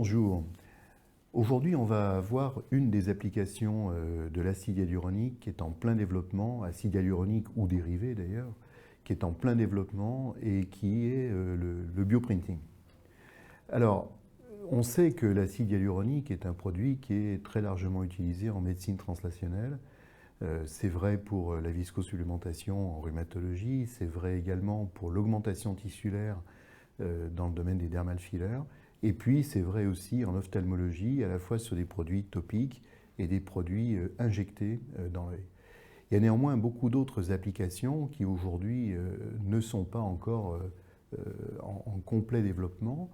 Bonjour. Aujourd'hui, on va voir une des applications de l'acide hyaluronique qui est en plein développement, acide hyaluronique ou dérivé d'ailleurs, qui est en plein développement et qui est le bioprinting. Alors, on sait que l'acide hyaluronique est un produit qui est très largement utilisé en médecine translationnelle. C'est vrai pour la viscosupplémentation en rhumatologie, c'est vrai également pour l'augmentation tissulaire dans le domaine des dermal fillers. Et puis, c'est vrai aussi en ophtalmologie, à la fois sur des produits topiques et des produits injectés dans l'œil. Il y a néanmoins beaucoup d'autres applications qui aujourd'hui ne sont pas encore en complet développement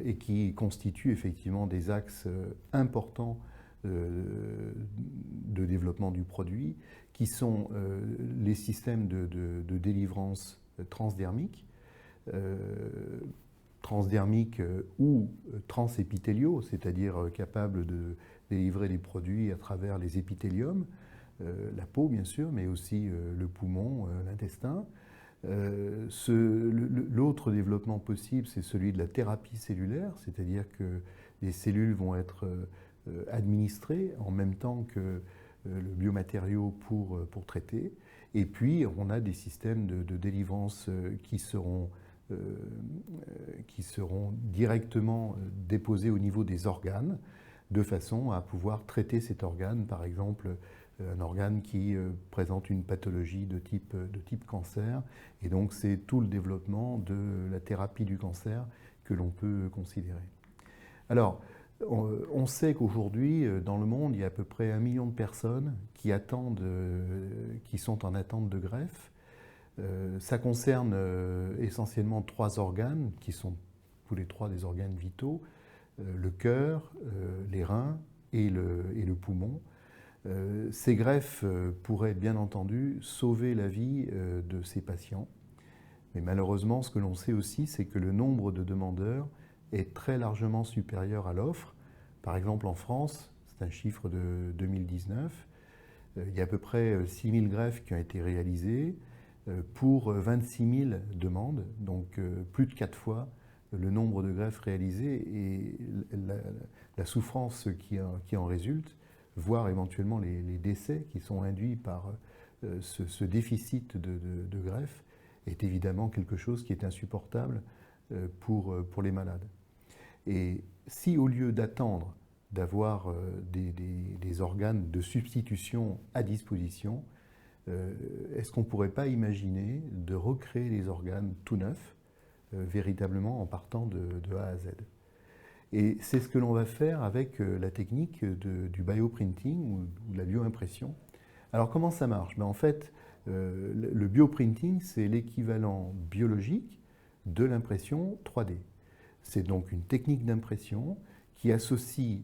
et qui constituent effectivement des axes importants de développement du produit, qui sont les systèmes de délivrance transdermique, ou transépithéliaux, c'est-à-dire capables de délivrer des produits à travers les épithéliums, la peau bien sûr, mais aussi le poumon, l'intestin. L'autre développement possible, c'est celui de la thérapie cellulaire, c'est-à-dire que les cellules vont être administrées en même temps que le biomatériau pour traiter. Et puis, on a des systèmes de délivrance qui seront directement déposés au niveau des organes, de façon à pouvoir traiter cet organe, par exemple un organe qui présente une pathologie de type cancer. Et donc c'est tout le développement de la thérapie du cancer que l'on peut considérer. Alors, on sait qu'aujourd'hui, dans le monde, il y a à peu près 1 million de personnes qui sont en attente de greffe. Ça concerne essentiellement 3 organes, qui sont tous les 3 des organes vitaux, le cœur, les reins et le poumon. Ces greffes pourraient bien entendu sauver la vie de ces patients. Mais malheureusement, ce que l'on sait aussi, c'est que le nombre de demandeurs est très largement supérieur à l'offre. Par exemple, en France, c'est un chiffre de 2019, il y a à peu près 6 000 greffes qui ont été réalisées pour 26 000 demandes, donc plus de 4 fois le nombre de greffes réalisées et la souffrance qui en résulte, voire éventuellement les décès qui sont induits par ce déficit de greffes, est évidemment quelque chose qui est insupportable pour les malades. Et si au lieu d'attendre d'avoir des organes de substitution à disposition, est-ce qu'on ne pourrait pas imaginer de recréer les organes tout neufs, véritablement en partant de A à Z? Et c'est ce que l'on va faire avec la technique du bioprinting ou de la bioimpression. Alors comment ça marche? En fait, le bioprinting, c'est l'équivalent biologique de l'impression 3D. C'est donc une technique d'impression qui associe,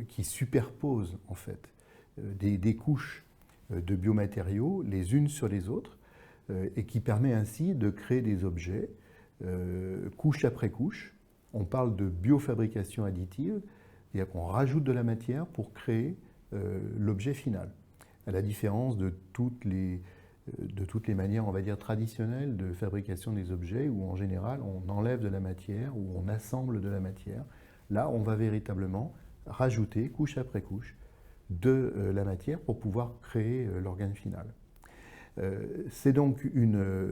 qui superpose en fait des couches de biomatériaux les unes sur les autres et qui permet ainsi de créer des objets couche après couche. On parle de biofabrication additive, c'est-à-dire qu'on rajoute de la matière pour créer l'objet final, à la différence de toutes les manières, on va dire, traditionnelles de fabrication des objets où en général on enlève de la matière ou on assemble de la matière. Là, on va véritablement rajouter couche après couche de la matière pour pouvoir créer l'organe final. C'est donc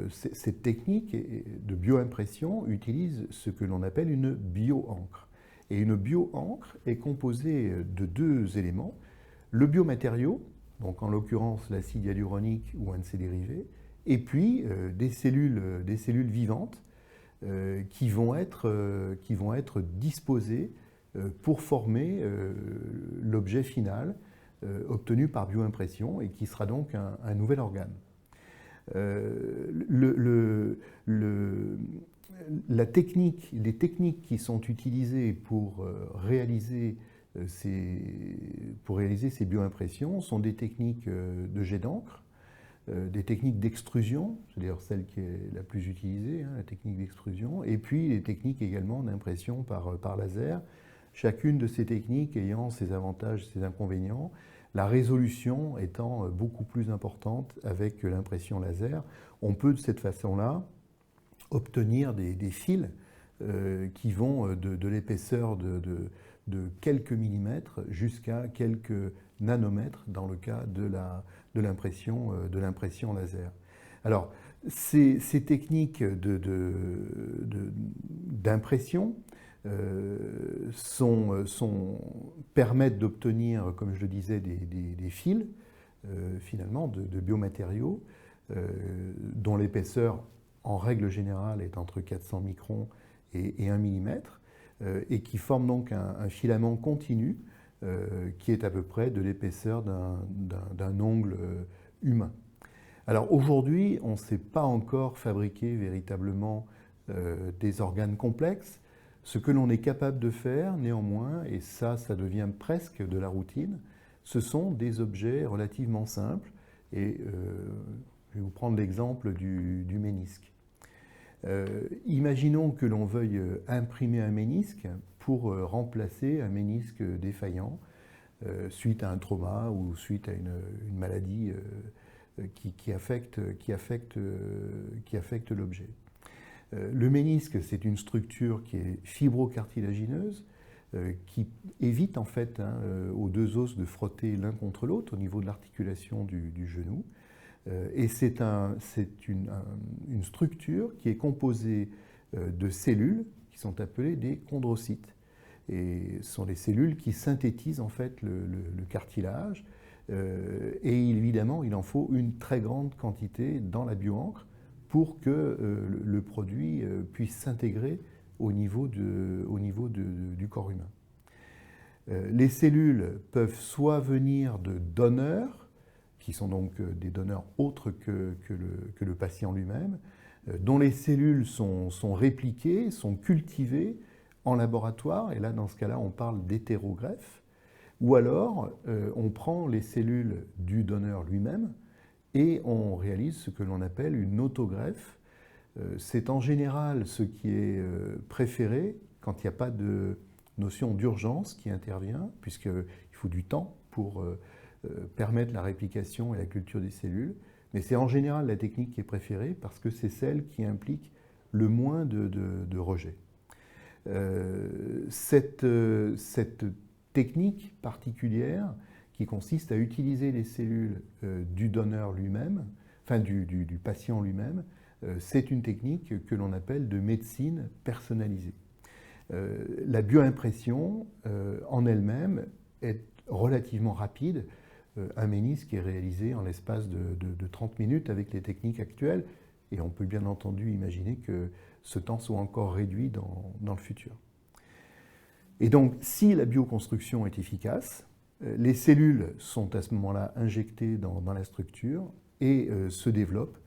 cette technique de bioimpression utilise ce que l'on appelle une bioencre. Et une bioencre est composée de 2 éléments, le biomatériau, donc en l'occurrence l'acide hyaluronique ou un de ses dérivés, et puis des cellules vivantes qui vont être disposées pour former l'objet final obtenu par bioimpression et qui sera donc un nouvel organe. Les techniques qui sont utilisées pour réaliser ces bioimpressions sont des techniques de jet d'encre, des techniques d'extrusion, c'est d'ailleurs celle qui est la plus utilisée, la technique d'extrusion, et puis les techniques également d'impression par laser, chacune de ces techniques ayant ses avantages et ses inconvénients, la résolution étant beaucoup plus importante avec l'impression laser. On peut de cette façon-là obtenir des fils qui vont de l'épaisseur de quelques millimètres jusqu'à quelques nanomètres dans le cas de l'impression laser. Alors, ces techniques d'impression permettent d'obtenir, comme je le disais, des fils, finalement, de biomatériaux, dont l'épaisseur, en règle générale, est entre 400 microns et 1 millimètre, et qui forment donc un filament continu qui est à peu près de l'épaisseur d'un ongle humain. Alors aujourd'hui, on ne sait pas encore fabriquer véritablement des organes complexes. Ce que l'on est capable de faire, néanmoins, et ça devient presque de la routine, ce sont des objets relativement simples. Et je vais vous prendre l'exemple du ménisque. Imaginons que l'on veuille imprimer un ménisque pour remplacer un ménisque défaillant suite à un trauma ou suite à une maladie qui affecte l'objet. Le ménisque, c'est une structure qui est fibrocartilagineuse, qui évite en fait aux deux os de frotter l'un contre l'autre au niveau de l'articulation du genou. Et c'est une structure qui est composée de cellules qui sont appelées des chondrocytes. Et ce sont des cellules qui synthétisent en fait le cartilage. Et évidemment, il en faut une très grande quantité dans la bioencre pour que le produit puisse s'intégrer au niveau du corps humain. Les cellules peuvent soit venir de donneurs, qui sont donc des donneurs autres que le patient lui-même, dont les cellules sont répliquées, sont cultivées en laboratoire, et là, dans ce cas-là, on parle d'hétérogreffe, ou alors on prend les cellules du donneur lui-même et on réalise ce que l'on appelle une autogreffe. C'est en général ce qui est préféré quand il n'y a pas de notion d'urgence qui intervient, puisqu'il faut du temps pour permettre la réplication et la culture des cellules. Mais c'est en général la technique qui est préférée parce que c'est celle qui implique le moins de rejet. Cette technique particulière qui consiste à utiliser les cellules du donneur lui-même, enfin du patient lui-même, c'est une technique que l'on appelle de médecine personnalisée. La bioimpression en elle-même est relativement rapide. Un ménisque est réalisé en l'espace de 30 minutes avec les techniques actuelles, et on peut bien entendu imaginer que ce temps soit encore réduit dans le futur. Et donc, si la bioconstruction est efficace, les cellules sont à ce moment-là injectées dans la structure et se développent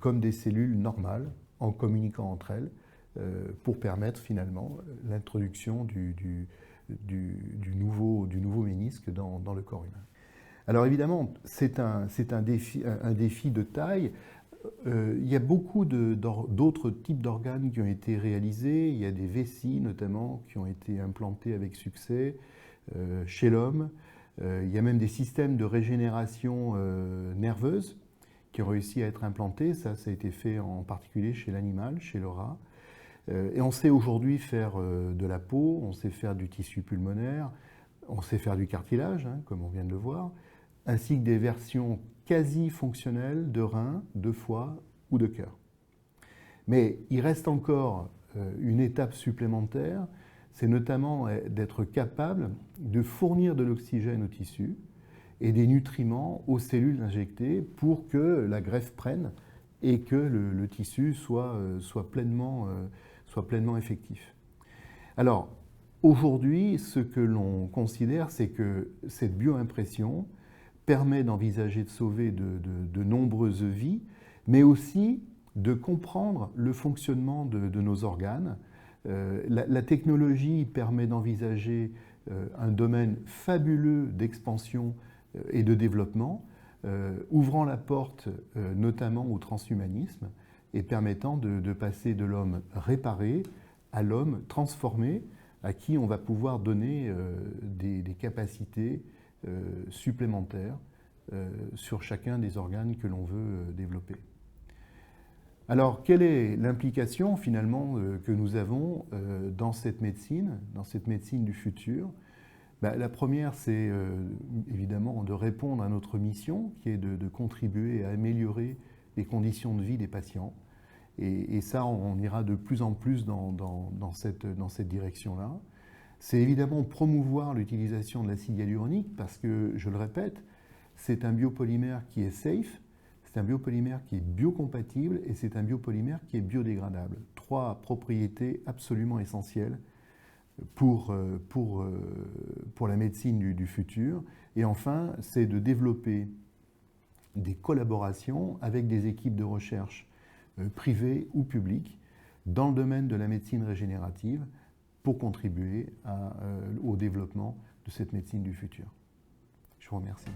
comme des cellules normales en communiquant entre elles pour permettre finalement l'introduction du nouveau ménisque dans le corps humain. Alors évidemment, c'est un défi de taille. Il y a beaucoup d'autres types d'organes qui ont été réalisés. Il y a des vessies notamment qui ont été implantées avec succès chez l'homme. Il y a même des systèmes de régénération nerveuse qui ont réussi à être implantés. Ça a été fait en particulier chez l'animal, chez le rat. Et on sait aujourd'hui faire de la peau, on sait faire du tissu pulmonaire, on sait faire du cartilage, comme on vient de le voir, ainsi que des versions quasi fonctionnelles de reins, de foie ou de cœur. Mais il reste encore une étape supplémentaire, c'est notamment d'être capable de fournir de l'oxygène au tissu et des nutriments aux cellules injectées pour que la greffe prenne et que le tissu soit pleinement effectif. Alors, aujourd'hui, ce que l'on considère, c'est que cette bioimpression permet d'envisager de sauver de nombreuses vies, mais aussi de comprendre le fonctionnement de nos organes. La technologie permet d'envisager un domaine fabuleux d'expansion et de développement, ouvrant la porte notamment au transhumanisme et permettant de passer de l'homme réparé à l'homme transformé, à qui on va pouvoir donner des capacités supplémentaires sur chacun des organes que l'on veut développer. Alors, quelle est l'implication finalement que nous avons dans cette médecine du futur? La première, c'est évidemment de répondre à notre mission, qui est de contribuer à améliorer les conditions de vie des patients. Et ça, on ira de plus en plus dans cette direction-là. C'est évidemment promouvoir l'utilisation de l'acide hyaluronique parce que, je le répète, c'est un biopolymère qui est safe, c'est un biopolymère qui est biocompatible et c'est un biopolymère qui est biodégradable. 3 propriétés absolument essentielles pour la médecine du futur. Et enfin, c'est de développer des collaborations avec des équipes de recherche privées ou publiques dans le domaine de la médecine régénérative pour contribuer au développement de cette médecine du futur. Je vous remercie.